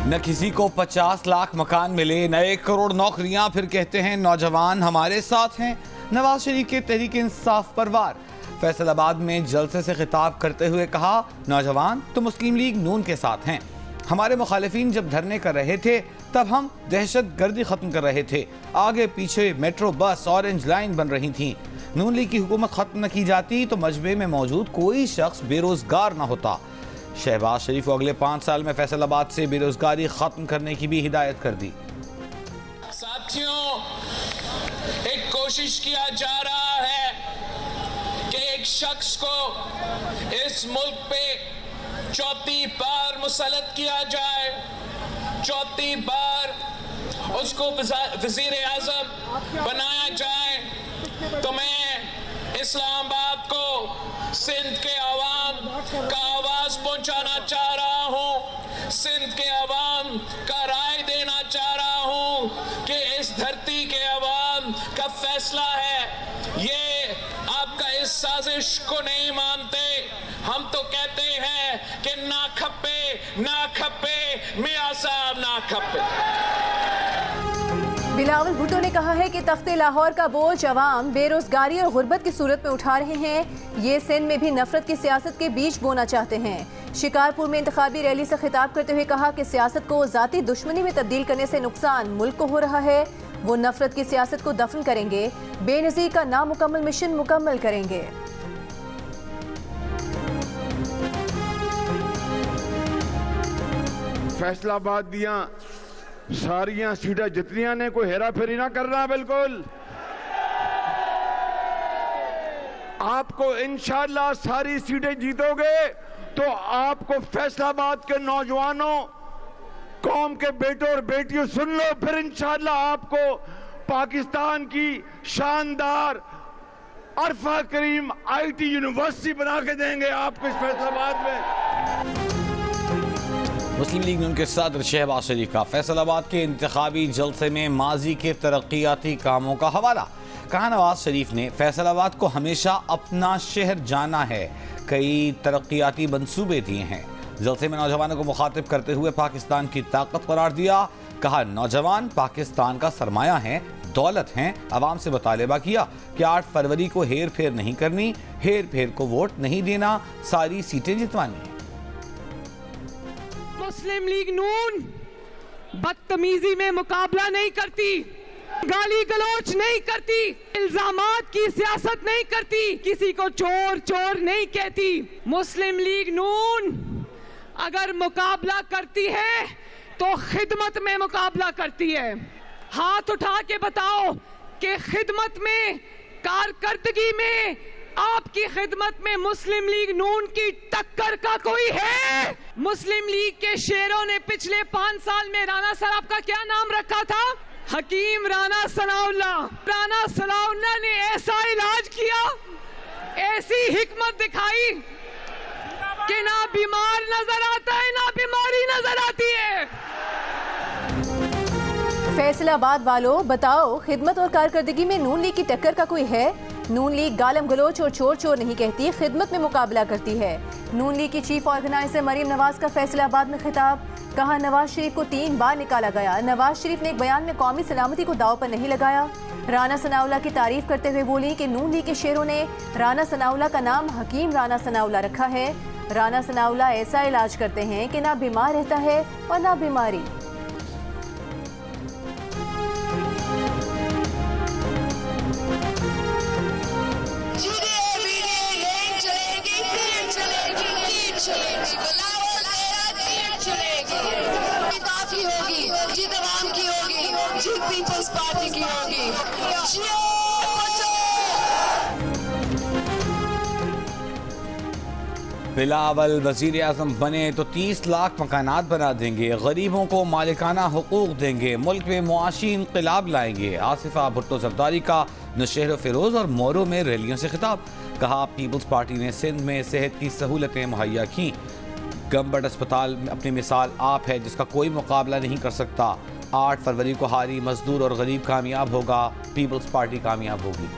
न किसी को 50 लाख मकान मिले, न 1 करोड़ नौकरियां, फिर कहते हैं नौजवान हमारे साथ हैं। नवाज शरीफ के तहरीक इंसाफ पर वार। फैसलाबाद में जलसे से खिताब करते हुए कहा, नौजवान तो मुस्लिम लीग नून के साथ हैं। हमारे मुखालिफिन जब धरने कर रहे थे तब हम दहशत गर्दी खत्म कर रहे थे। आगे पीछे मेट्रो, बस, ऑरेंज लाइन बन रही थी। नून लीग की हुकूमत खत्म न की जाती तो मजमे में मौजूद कोई शख्स बेरोजगार न होता। शहबाज शरीफ को अगले 5 साल में फैसलाबाद से बेरोजगारी खत्म करने की भी हिदायत कर दी। साथियों, एक कोशिश किया जा रहा है कि एक शख्स को इस मुल्क पे चौथी बार मुसल्लत किया जाए, चौथी बार उसको वजीर आज़म बनाया जाए। तो मैं इस्लामाबाद को, सिंध के अवाम का आवाज पहुंचाना चाह रहा हूं, सिंध के अवाम का राय देना चाह रहा हूं कि इस धरती के अवाम का फैसला है। ये आपका इस साजिश को नहीं मानते। हम तो कहते हैं कि ना खप्पे, ना खप्पे, मियां साहब ना खप्पे। बिलावल भुट्टो ने कहा है कि तख्ते लाहौर का बोझ अवाम बेरोजगारी और गुर्बत की सूरत में उठा रहे हैं। ये सिंध में भी नफरत की सियासत के बीज बोना चाहते हैं। शिकारपुर में इंतखाबी रैली से खिताब करते हुए कहा कि सियासत को जाती दुश्मनी में तब्दील करने से नुकसान मुल्क को हो रहा है। वो नफरत की सियासत को दफन करेंगे, बेनज़ीर का नामुकम्मल मिशन मुकम्मल करेंगे। फैसलाबाद दियां सारियां सीटें जितनियां ने कोई हेरा फेरी ना करना। बिल्कुल आपको इंशाअल्लाह सारी सीटें जीतोगे तो आपको फैसलाबाद के नौजवानों, कौम के बेटों और बेटियों, सुन लो, फिर इंशाअल्लाह आपको पाकिस्तान की शानदार अरफा करीम IT यूनिवर्सिटी बना के देंगे आपको इस फैसलाबाद में। मुस्लिम लीग नून के सदर शहबाज शरीफ का फैसलाबाद के इंतखाबी जलसे में माजी के तरक्याती कामों का हवाला। कहा, नवाज शरीफ ने फैसलाबाद को हमेशा अपना शहर जाना है, कई तरक्याती मंसूबे दिए हैं। जलसे में नौजवानों को मुखातिब करते हुए पाकिस्तान की ताकत करार दिया। कहा, नौजवान पाकिस्तान का सरमाया है, दौलत हैं। आवाम से मुतालबा किया कि 8 फरवरी को हेर फेर नहीं करनी, हेर फेर को वोट नहीं देना, सारी सीटें जितवानी है। मुस्लिम लीग नून बदतमीजी में मुकाबला नहीं करती, गाली गलौच नहीं करती, इल्जामात की सियासत नहीं करती, किसी को चोर चोर नहीं कहती। मुस्लिम लीग नून अगर मुकाबला करती है तो खिदमत में मुकाबला करती है। हाथ उठा के बताओ कि खिदमत में, कारकर्दगी में, आपकी खिदमत में मुस्लिम लीग नून की टक्कर का कोई है? मुस्लिम लीग के शेरों ने पिछले 5 साल में राना साहब का क्या नाम रखा था? हकीम राना सनाउल्ला। राना सनाउल्ला ने ऐसा इलाज किया, ऐसी हिकमत दिखाई कि ना बीमार नजर आता है, ना बीमारी नजर आती है। फैसलाबाद वालों, बताओ, खिदमत और कारकर्दगी में नून लीग की टक्कर का कोई है? नून लीग गालम गलोच और चोर चोर नहीं कहती, खिदमत में मुकाबला करती है। नून लीग की चीफ ऑर्गेनाइजर मरीम नवाज का फैसलाबाद में खिताब। कहा, नवाज शरीफ को 3 बार निकाला गया। नवाज शरीफ ने एक बयान में कौमी सलामती को दाव पर नहीं लगाया। राना सनाउल्ला की तारीफ करते हुए बोली कि नून लीग के शेरों ने राना सनाउल्ला का नाम हकीम राना सनाउल्ला रखा है। राना सनाउल्ला ऐसा इलाज करते हैं कि ना बीमार रहता है और ना बीमारी। जीत आवाम की होगी, जीत पीपल्स पार्टी की होगी। बिलावल वजीर आज़म बने तो 30 लाख मकानात बना देंगे, गरीबों को मालिकाना हुकूक देंगे, मुल्क में मुआशी इंकलाब लाएंगे। आसिफा भुट्टो जरदारी का नौशहर फिरोज और मोरो में रैलियों से खिताब। कहा, पीपल्स पार्टी ने सिंध में सेहत की सहूलतें मुहैया की। गंबट अस्पताल में अपनी मिसाल आप है जिसका कोई मुकाबला नहीं कर सकता। 8 फरवरी को हारी मजदूर और गरीब कामयाब होगा, पीपल्स पार्टी कामयाब होगी।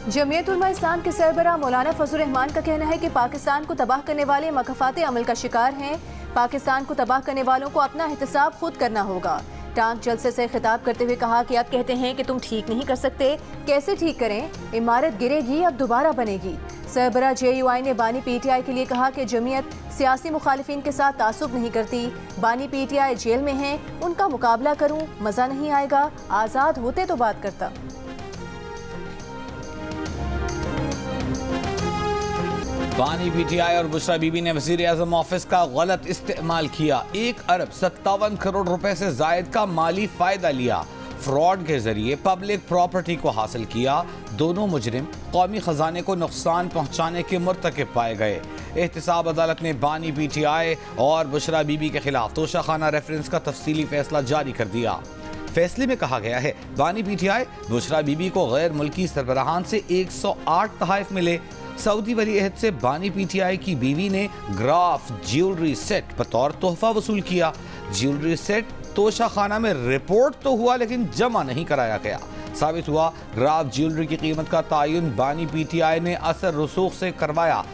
जमीयत उलमा इस्लाम के सरबराह मौलाना फजल रहमान का कहना है कि पाकिस्तान को तबाह करने वाले मकफात अमल का शिकार हैं। पाकिस्तान को तबाह करने वालों को अपना एहतसाब खुद करना होगा। टांग जलसे से खिताब करते हुए कहा कि अब कहते हैं कि तुम ठीक नहीं कर सकते, कैसे ठीक करें? इमारत गिरेगी अब दोबारा बनेगी। सरबरा JUI ने बानी PTI के लिए कहा कि जमीयत सियासी मुखालिफिन के साथ तासुब नहीं करती। बानी PTI जेल में हैं, उनका मुकाबला करूं, मजा नहीं आएगा, आज़ाद होते तो बात करता। बानी PTI और बुशरा बीबी ने वज़ीर आज़म ऑफिस का गलत इस्तेमाल किया। 1 अरब 57 करोड़ रुपए से जायद का माली फायदा लिया। फ्रॉड के जरिए पब्लिक प्रॉपर्टी को हासिल किया। दोनों मुजरिम कौमी खजाने को नुकसान पहुंचाने के मुर्तकिब पाए गए। एहतसाब अदालत ने बानी PTI और बुशरा बीबी के खिलाफ तोशाखाना रेफरेंस का तफसीली फैसला जारी कर दिया। फैसले में कहा गया है बानी PTI बुशरा बीबी को गैर मुल्की सरबराहान से 108 तहाइफ मिले। सऊदी वली अहद से बानी PTI की बीवी ने ग्राफ ज्वेलरी सेट बतौर तोहफा वसूल किया। ज्वेलरी सेट तोशाखाना में रिपोर्ट तो हुआ लेकिन जमा नहीं कराया गया। साबित हुआ ग्राफ ज्वेलरी की कीमत का तायुन बानी PTI ने असर रसूख से करवाया।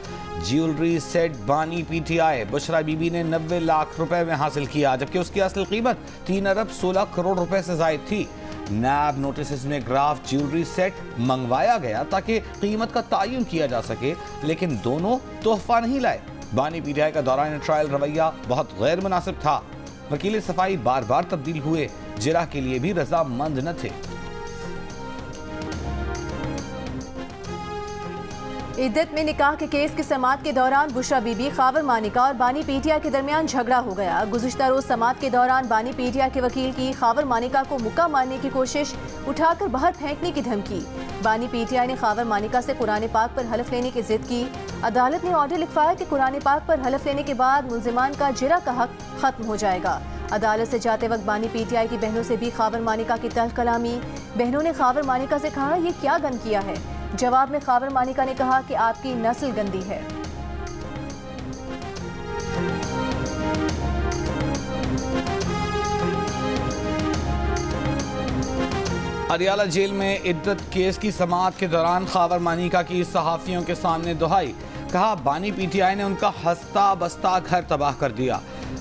ज्वेलरी सेट बानी PTI बुशरा बीबी ने 90 लाख रुपए में हासिल किया, जबकि उसकी असल कीमत 3 अरब 16 करोड़ रुपए से जायद थी। नैब नोटिस में ग्राफ ज्वेलरी सेट मंगवाया गया ताकि कीमत का तायुन किया जा सके, लेकिन दोनों तोहफा नहीं लाए। बानी PTI का दौरान ट्रायल रवैया बहुत गैर मुनासिब था। वकील सफाई बार बार तब्दील हुए, जिरा के लिए भी रजामंद न थे। इद्दत में निकाह के केस की समाअत के दौरान बुशरा बीबी, खावर मानिका और बानी PTI के दरमियान झगड़ा हो गया। गुज़िश्ता रोज समाअत के दौरान बानी PTI के वकील की खावर मानिका को मुक्का मारने की कोशिश, उठाकर बाहर फेंकने की धमकी। बानी PTI ने खावर मानिका से कुरान पाक पर हलफ लेने की जिद की। अदालत ने ऑर्डर लिखवाया कि कुरान पाक पर हलफ लेने के बाद मुल्जिमान का जिरा का हक खत्म हो जाएगा। अदालत से जाते वक्त बानी PTI की बहनों से भी खावर मानिका की तल्ख कलामी। बहनों ने खावर मानिका से कहा, ये क्या गन किया है? जवाब में खावर मानिका ने कहा कि आपकी नस्ल गंदी है। अरियाला जेल में इद्दत केस की समाअत के दौरान खावर मानिका की सहाफियों के सामने दुहाई। कहा बानी PTI ने उनका हंसता बसता घर तबाह कर दिया।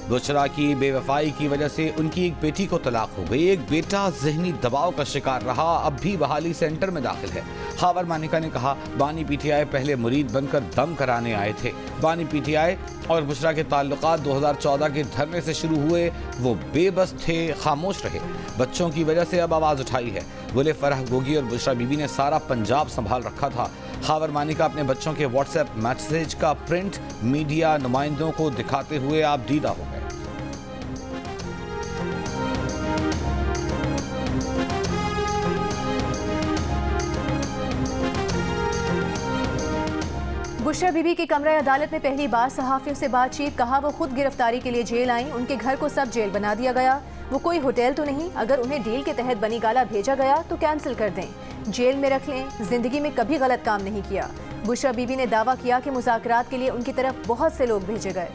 बुशरा की बेवफाई की वजह से उनकी एक बेटी को तलाक हो गई। एक बेटा जहनी दबाव का शिकार रहा, अब भी बहाली सेंटर में दाखिल है। खावर मानिका ने कहा बानी PTI पहले मुरीद बनकर दम कराने आए थे। बानी PTI और बुशरा के ताल्लुकात 2014 के धरने से शुरू हुए। वो बेबस थे, खामोश रहे। बच्चों की वजह से अब आवाज उठाई है। गुले फरह गोगी और बुशरा बीबी ने सारा पंजाब संभाल रखा था। खावर मानिका अपने बच्चों के व्हाट्सएप मैसेज का प्रिंट मीडिया नुमाइंदों को दिखाते हुए आप दीदा हो गए। बुशरा बीबी की कमरा अदालत में पहली बार सहाफियों से बातचीत। कहा वो खुद गिरफ्तारी के लिए जेल आई, उनके घर को सब जेल बना दिया गया। वो कोई होटल तो नहीं, अगर उन्हें डील के तहत बनी गाला भेजा गया तो कैंसिल कर दें, जेल में रख लें, जिंदगी में कभी गलत काम नहीं किया। बुशरा बीबी ने दावा किया कि मुज़ाकरात के लिए उनकी तरफ बहुत से लोग भेजे गए।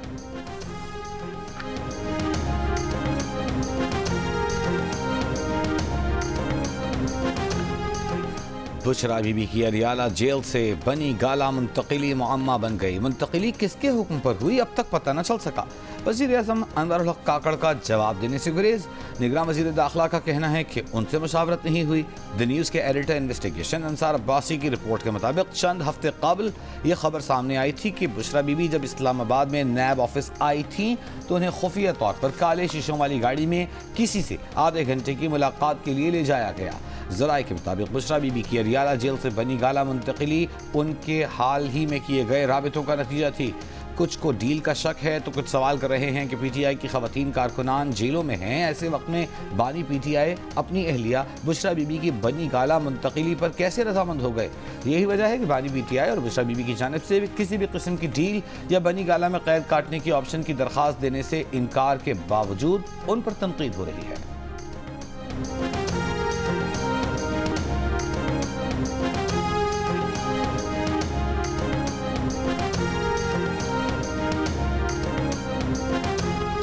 बुशरा बीबी की अरियाला जेल से बनी गाला मुंतकिली मुअम्मा बन गई। मुंतकिली किसके हुक्म पर हुई अब तक पता न चल सका। वज़ीर आज़म अनवर उल हक काकड़ का जवाब देने से गुरेज। निगरान वज़ीर दाखिला का कहना है कि उनसे मुशावरत नहीं हुई। द न्यूज़ के एडिटर इन्वेस्टिगेशन अंसार अब्बासी की रिपोर्ट के मुताबिक चंद हफ्ते कबल यह खबर सामने आई थी कि बुशरा बीबी जब इस्लामाबाद में नैब ऑफिस आई थी तो उन्हें खुफिया तौर पर काले शीशों वाली गाड़ी में किसी से आधे घंटे की मुलाकात के लिए ले जाया गया। ज़राए के मुताबिक बुशरा बीबी की अरियाला जेल से बनी गाला मुंतकिली उनके हाल ही में किए गए राबितों का नतीजा थी। कुछ को डील का शक है तो कुछ सवाल कर रहे हैं कि PTI की खवातीन कारकुनान जेलों में हैं। ऐसे वक्त में बानी PTI अपनी अहलिया बुशरा बीबी की बनी गाला मुंतकिली पर कैसे रजामंद हो गए? यही वजह है कि बानी PTI और बुशरा बीबी की जानिब से किसी भी किस्म की डील या बनी गाला में कैद काटने की ऑप्शन की दरख्वास्त देने से इनकार के बावजूद उन पर तनकीद हो रही है।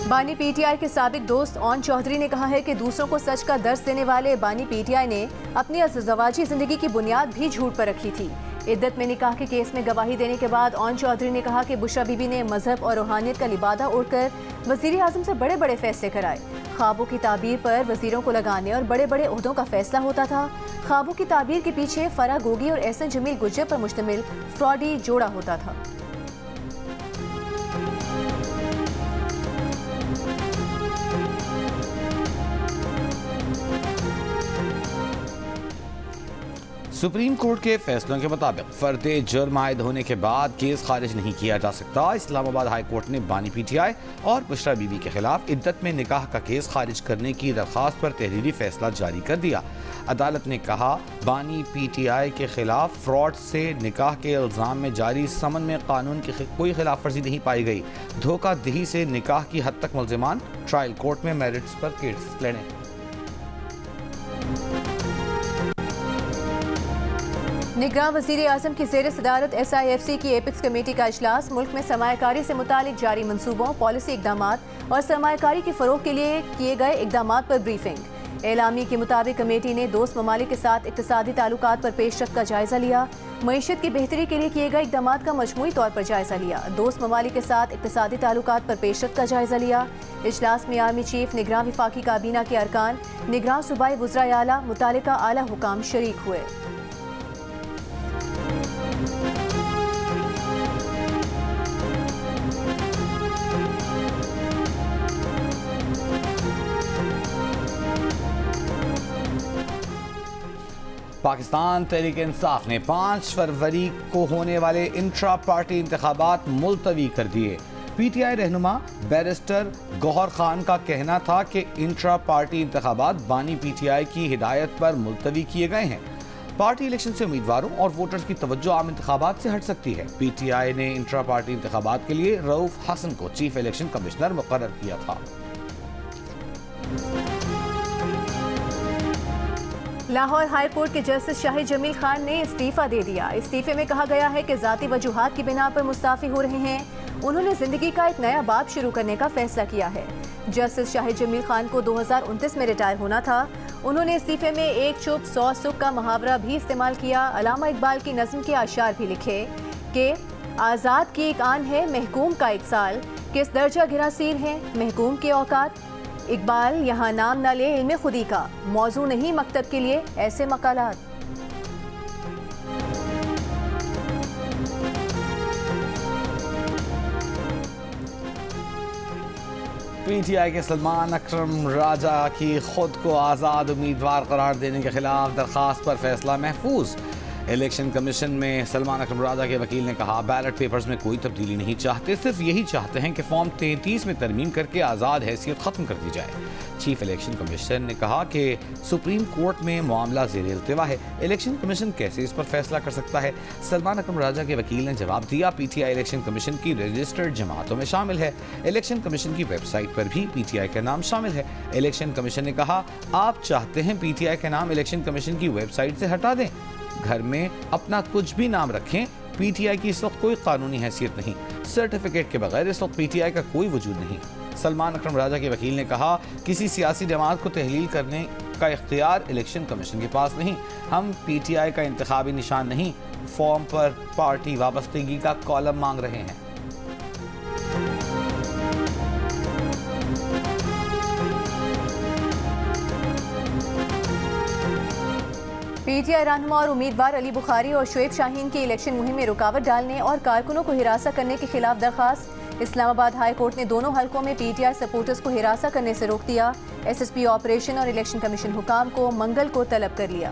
बानी PTI के साबिक दोस्त ओन चौधरी ने कहा है कि दूसरों को सच का दर्स देने वाले बानी PTI ने अपनी अज़वाजी जिंदगी की बुनियाद भी झूठ पर रखी थी। इद्दत में निकाह के केस में गवाही देने के बाद ओन चौधरी ने कहा कि बुशरा बीबी ने मजहब और रूहानियत का लिबादा ओढ़कर वजीर आजम से बड़े बड़े फैसले कराए। ख्वाबों की ताबीर पर वजीरों को लगाने और बड़े बड़े ओहदों का फैसला होता था। ख्वाबों की ताबीर के पीछे फराह गोगी और एहसन जमील गुज्जर पर मुश्तमिल फ्रॉडी जोड़ा होता था। सुप्रीम कोर्ट के फैसलों के मुताबिक फर्द जुर्म आयद होने के बाद केस खारिज नहीं किया जा सकता। इस्लामाबाद हाई कोर्ट ने बानी पीटीआई और बुशरा बीबी के खिलाफ इद्दत में निकाह का केस खारिज करने की दरख्वास्त पर तहरीरी फैसला जारी कर दिया। अदालत ने कहा, बानी पीटीआई के खिलाफ फ्रॉड से निकाह के इल्ज़ाम में जारी समन में कानून की कोई खिलाफ वर्जी नहीं पाई गई। धोखाधही से निकाह की हद तक मुल्ज़िमान ट्रायल कोर्ट में मेरिट्स पर केस लड़ें। निगरान वज़ीर आज़म की ज़ेर सदारत SIFC की एपिक्स कमेटी का इजलास मुल्क में सरमायाकारी से मुतालिक जारी मंसूबों, पॉलिसी इक़दामात और सरमायाकारी के फ़रोग़ के लिए किए गए इक़दामात पर ब्रीफिंग। एलामी के मुताबिक कमेटी ने दोस्त ममालिक के साथ इक़्तिसादी ताल्लुकात पर पेशरफ्त का जायज़ा लिया। मईशत की बेहतरी के लिए किए गए इक़दामात का मजमूई तौर पर जायज़ा लिया। दोस्त ममालिक के साथ इक़्तिसादी ताल्लुकात पर पेशरफ्त का जायज़ा लिया। इजलास में आर्मी चीफ, निगरान विफाकी काबीना के अरकान, निगरान सूबाई वज़राए आला, मुतालिका आला हुकाम शरीक हुए। पाकिस्तान तहरीक इंसाफ ने 5 फरवरी को होने वाले इंट्रा पार्टी इंतखाबात मुलतवी कर दिए। पीटीआई रहनुमा बैरिस्टर गौहर खान का कहना था कि इंट्रा पार्टी इंतखाबात बानी पीटीआई की हिदायत पर मुलतवी किए गए हैं। पार्टी इलेक्शन से उम्मीदवारों और वोटर्स की तवज्जो आम इंतखाबात से हट सकती है। पीटीआई ने इंट्रा पार्टी इंतखाबात के लिए रऊफ हसन को चीफ इलेक्शन कमिश्नर मुकर्रर किया था। लाहौर हाई कोर्ट के जस्टिस शाहिद जमील खान ने इस्तीफा दे दिया। इस्तीफे में कहा गया है कि ज़ाती वजूहात की बिना पर मुस्ताफ़ी हो रहे हैं। उन्होंने जिंदगी का एक नया बाब शुरू करने का फैसला किया है। जस्टिस शाहिद जमील खान को 2029 में रिटायर होना था। उन्होंने इस्तीफे में एक चुप 100 सुख का मुहावरा भी इस्तेमाल किया। अलामा इकबाल की नज़्म के आशार भी लिखे कि आज़ाद की एक आन है, महकूम का एक साल, किस दर्जा गिरासीर है महकूम के औकात। इकबाल यहाँ नाम ना ले इल्मे खुदी का, मौजू नहीं मकतब के लिए ऐसे मकालात। पीटीआई के सलमान अकरम राजा की खुद को आज़ाद उम्मीदवार करार देने के खिलाफ दरखास्त पर फैसला महफूज। इलेक्शन कमीशन में सलमान अकरम राजा के वकील ने कहा, बैलेट पेपर्स में कोई तब्दीली नहीं चाहते, सिर्फ यही चाहते हैं कि फॉर्म 33 में तरमीम करके आज़ाद हैसियत ख़त्म कर दी जाए। चीफ इलेक्शन कमिश्नर ने कहा कि सुप्रीम कोर्ट में मामला ज़ेर इल्तिवा है, इलेक्शन कमीशन कैसे इस पर फैसला कर सकता है। सलमान अकरम राजा के वकील ने जवाब दिया, पीटीआई इलेक्शन कमीशन की रजिस्टर्ड जमातों में शामिल है। इलेक्शन कमीशन की वेबसाइट पर भी पीटीआई का नाम शामिल है। इलेक्शन कमीशन ने कहा, आप चाहते हैं पीटीआई का नाम इलेक्शन कमीशन की वेबसाइट से हटा दें, घर में अपना कुछ भी नाम रखें, पीटीआई की इस वक्त कोई कानूनी हैसियत नहीं, सर्टिफिकेट के बगैर इस वक्त पीटीआई का कोई वजूद नहीं। सलमान अकरम राजा के वकील ने कहा, किसी सियासी जमात को तहलील करने का इख्तियार इलेक्शन कमीशन के पास नहीं, हम पीटीआई का इंतखाबी निशान नहीं, फॉर्म पर पार्टी वाबस्तगी का कॉलम मांग रहे हैं। पीटीआई रहनुमा और उम्मीदवार अली बुखारी और शुएब शाहीन की इलेक्शन मुहिम में रुकावट डालने और कारकुनों को हिरासा करने के खिलाफ दरखास्त। इस्लामाबाद हाई कोर्ट ने दोनों हलकों में पीटीआई सपोर्टर्स को हिरासा करने से रोक दिया। एसएसपी ऑपरेशन और इलेक्शन कमीशन हुकाम को मंगल को तलब कर लिया।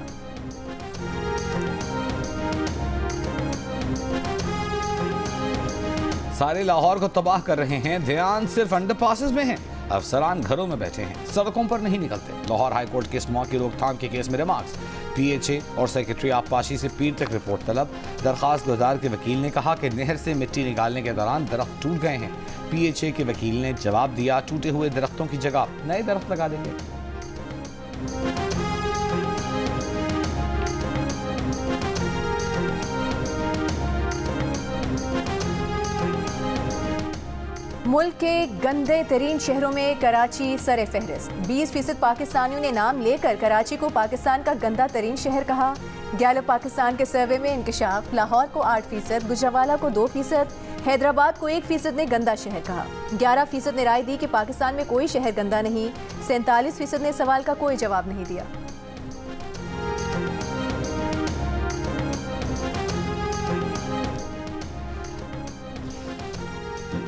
सारे लाहौर को तबाह कर रहे हैं, ध्यान सिर्फ अंडरपासेस में है, अफसरान घरों में बैठे हैं, सड़कों पर नहीं निकलते। लाहौर हाई कोर्ट के स्मॉग की रोकथाम के केस में रिमार्क्स। पीएचए और सेक्रेटरी आबपाशी से पीर तक रिपोर्ट तलब। दरखास्त गुजार के वकील ने कहा कि नहर से मिट्टी निकालने के दौरान दरख्त टूट गए हैं। पीएचए के वकील ने जवाब दिया, टूटे हुए दरख्तों की जगह नए दरख्त लगा देंगे। मुल्क के गंदे तरीन शहरों में कराची सरे फहरिस्त। 20% पाकिस्तानियों ने नाम लेकर कराची को पाकिस्तान का गंदा तरीन शहर कहा। गैलप पाकिस्तान के सर्वे में इंकशाफ लाहौर को 8%, गुजरावाला को 2%, हैदराबाद को 1% ने गंदा शहर कहा। 11% ने राय दी कि पाकिस्तान में कोई शहर गंदा नहीं। 47% ने सवाल का कोई जवाब नहीं दिया।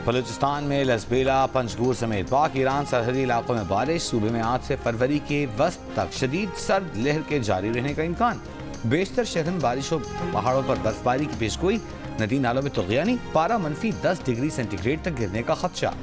बलूचिस्तान में लसबेला, पंजगूर समेत पाक ईरान सरहदी इलाकों में बारिश। सूबे में आज से फरवरी के वस्त तक शदीद सर्द लहर के जारी रहने का इम्कान। बेशतर शहरों में बारिश और पहाड़ों पर बर्फबारी की पेशगोई। नदी नालों में तुग़यानी, पारा -10 डिग्री सेंटीग्रेड तक गिरने का खदशा।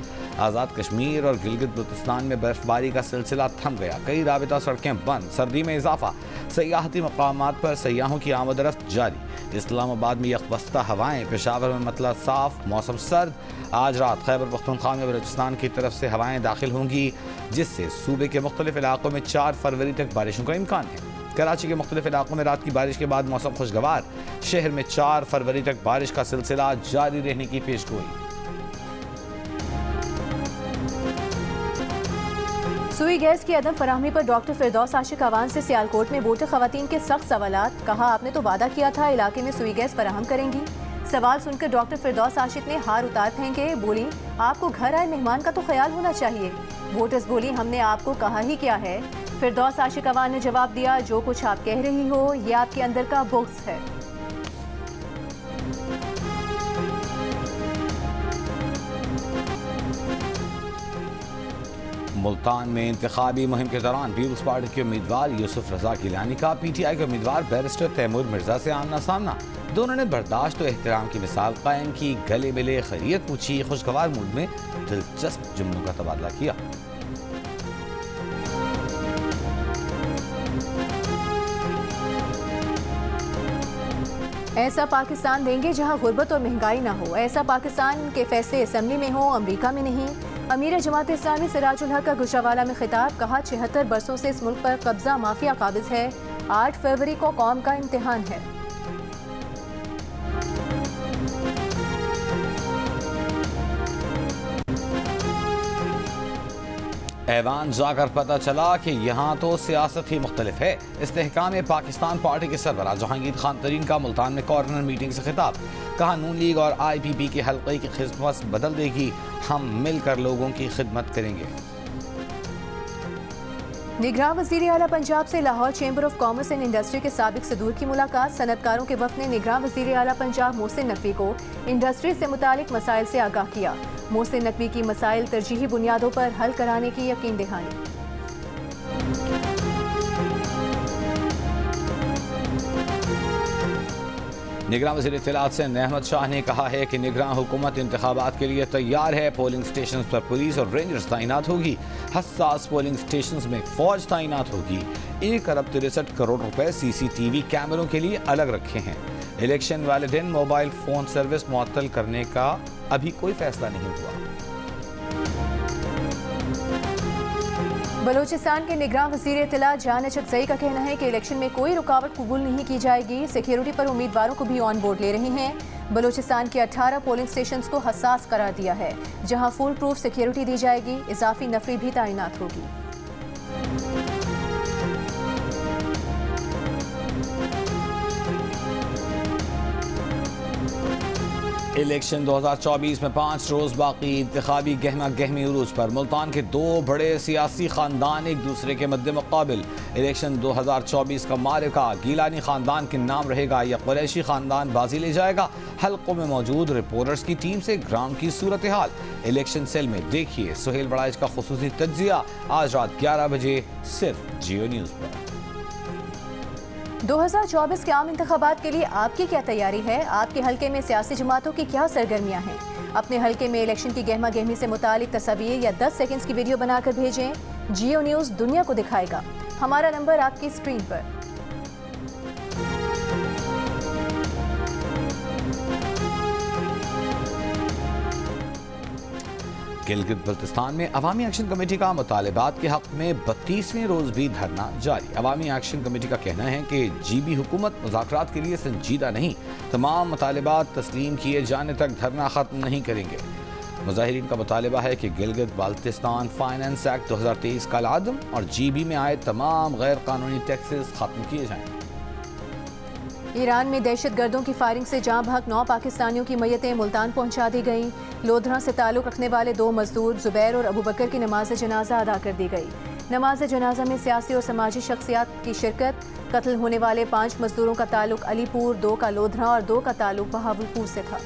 आज़ाद कश्मीर और गिलगित बल्तिस्तान में बर्फबारी का सिलसिला थम गया। कई राबिता सड़कें बंद। सर्दी में इजाफा। सयाहती मकामात पर सयाहों की आमद-रफ्त जारी। इस्लामाबाद में यकबस्ता हवाएं। पेशावर में मतला साफ, मौसम सर्द। आज रात खैबर पख्तूनख्वा में बलूचिस्तान की तरफ से हवाएं दाखिल होंगी, जिससे सूबे के मुख्तलिफ इलाकों में 4 फरवरी तक बारिशों का इम्कान है। कराची के मुख्तलिफ इलाकों में रात की बारिश के बाद मौसम खुशगवार। शहर में 4 फरवरी तक बारिश का सिलसिला जारी रहने की पेशगोई। सुई गैस की अदम फराहमी पर डॉक्टर फिरदौस आशिक अवान से सियालकोट में वोटर खवातीन के सख्त सवालात। कहा, आपने तो वादा किया था इलाके में सुई गैस फराहम करेंगी। सवाल सुनकर डॉक्टर फिरदौस आशिक ने हार उतार फेंके। बोली, आपको घर आए मेहमान का तो ख्याल होना चाहिए। वोटर्स बोली, हमने आपको कहा ही क्या है। फिरदौस आशिक अवान ने जवाब दिया, जो कुछ आप कह रही हो ये आपके अंदर का बुग़्ज़ है। मुल्तान में इंतखाबी मुहिम के दौरान पीपल्स पार्टी के उम्मीदवार यूसुफ रजा गिलानी का PTI के उम्मीदवार बैरिस्टर तैमूर मिर्जा से आमना सामना। दोनों ने बर्दाश्त और एहतराम की मिसाल कायम की। गले मिले, खैरियत पूछी। खुशगवार मूड में दिलचस्प जुमलों का तबादला किया। ऐसा पाकिस्तान देंगे जहां गुर्बत और महंगाई ना हो। ऐसा पाकिस्तान के फैसले असेंबली में हो, अमेरिका में नहीं। अमीर जमात इस्लामी सिराजुल हक का गुजरावाला में खिताब। कहा, 76 बरसों से इस मुल्क पर कब्जा माफिया काबिज है। 8 फरवरी को कौम का इम्तिहान है। ऐवान जाकर पता चला कि यहाँ तो सियासत ही मुख्तलिफ है। इस्तेहकाम पाकिस्तान पार्टी के सरबराह जहांगीर खान तरीन का मुल्तान में कॉर्नर मीटिंग से खिताब। कहा, नून लीग और IPP के हल्के की खिदमत बदल देगी। हम मिलकर लोगों की खिदमत करेंगे। निगरान वज़ीर आला पंजाब से Lahore chamber of commerce and industry के साबिक सदूर की मुलाकात। सनतकारों के वफ़द ने निगरान वज़ीर आला पंजाब मोहसिन नकवी को इंडस्ट्री से मुतालिक मसाइल से आगाह किया। मोहसिन नकवी की मसाइल तरजीही बुनियादों पर हल कराने की यकीन दहानी। निगरान वज़ीर इत्तलात हुसैन अहमद शाह ने कहा है कि निगरान हुकूमत इंतखाबात के लिए तैयार है। पोलिंग स्टेशन पर पुलिस और रेंजर्स तैनात होगी। हसास पोलिंग स्टेशन में फौज तैनात होगी। 1 अरब 63 करोड़ रुपए CCTV कैमरों के लिए अलग रखे हैं। इलेक्शन वाले दिन मोबाइल फोन सर्विस मुअत्तल करने का अभी कोई फैसला नहीं हुआ। बलूचिस्तान के निगरान वज़ीर इत्तलात जान अचकज़ई का कहना है कि इलेक्शन में कोई रुकावट कबूल नहीं की जाएगी। सिक्योरिटी पर उम्मीदवारों को भी ऑन बोर्ड ले रहे हैं। बलूचिस्तान के 18 पोलिंग स्टेशंस को हसास करार दिया है, जहां फुल प्रूफ सिक्योरिटी दी जाएगी। इजाफी नफरी भी तैनात होगी। इलेक्शन 2024 में 5 रोज बाकी। इंतखाबी गहमा गहमी उरूज पर। मुल्तान के 2 बड़े सियासी खानदान एक दूसरे के मद्दे मुकाबिल। इलेक्शन 2024 का मारिका गिलानी खानदान के नाम रहेगा या कुरैशी खानदान बाजी ले जाएगा। हल्कों में मौजूद रिपोर्टर्स की टीम से ग्राउंड की सूरत हाल। इलेक्शन सेल में देखिए सुहेल बड़ाइच का खुसूसी तज्जिया आज रात 11 बजे सिर्फ जियो न्यूज पर। 2024 के आम इंतखाबात के लिए आपकी क्या तैयारी है? आपके हल्के में सियासी जमातों की क्या सरगर्मियां हैं? अपने हल्के में इलेक्शन की गहमा गहमी से मुतालिक तस्वीर या 10 सेकंड्स की वीडियो बनाकर भेजें। जियो न्यूज़ दुनिया को दिखाएगा। हमारा नंबर आपकी स्क्रीन पर। गिलगित बल्तिस्तान में अवामी एक्शन कमेटी का मुतालिबात के हक में 32वें रोज भी धरना जारी। अवामी एक्शन कमेटी का कहना है कि GB हुकूमत मुज़ाकरात के लिए संजीदा नहीं। तमाम मुतालिबात तस्लीम किए जाने तक धरना खत्म नहीं करेंगे। मुजाहिरीन का मुतालबा है कि गिलगित बाल्टिस्तान फाइनेंस एक्ट 2023 का लादम और GB में आए तमाम गैर कानूनी टैक्सेस खत्म किए जाएं। ईरान में दहशतगर्दों की फायरिंग से जाँ भाग 9 पाकिस्तानियों की मयतें मुल्तान पहुंचा दी गईं। लोधरा से ताल्लुक़ रखने वाले 2 मजदूर जुबैर और अबू बकर की नमाज जनाजा अदा कर दी गई। नमाज जनाजा में सियासी और समाजी शख्सियात की शिरकत। कत्ल होने वाले 5 मजदूरों का ताल्लुक़ अलीपुर, 2 का लोधरा और 2 का ताल्लुक़ बहावलपुर से था।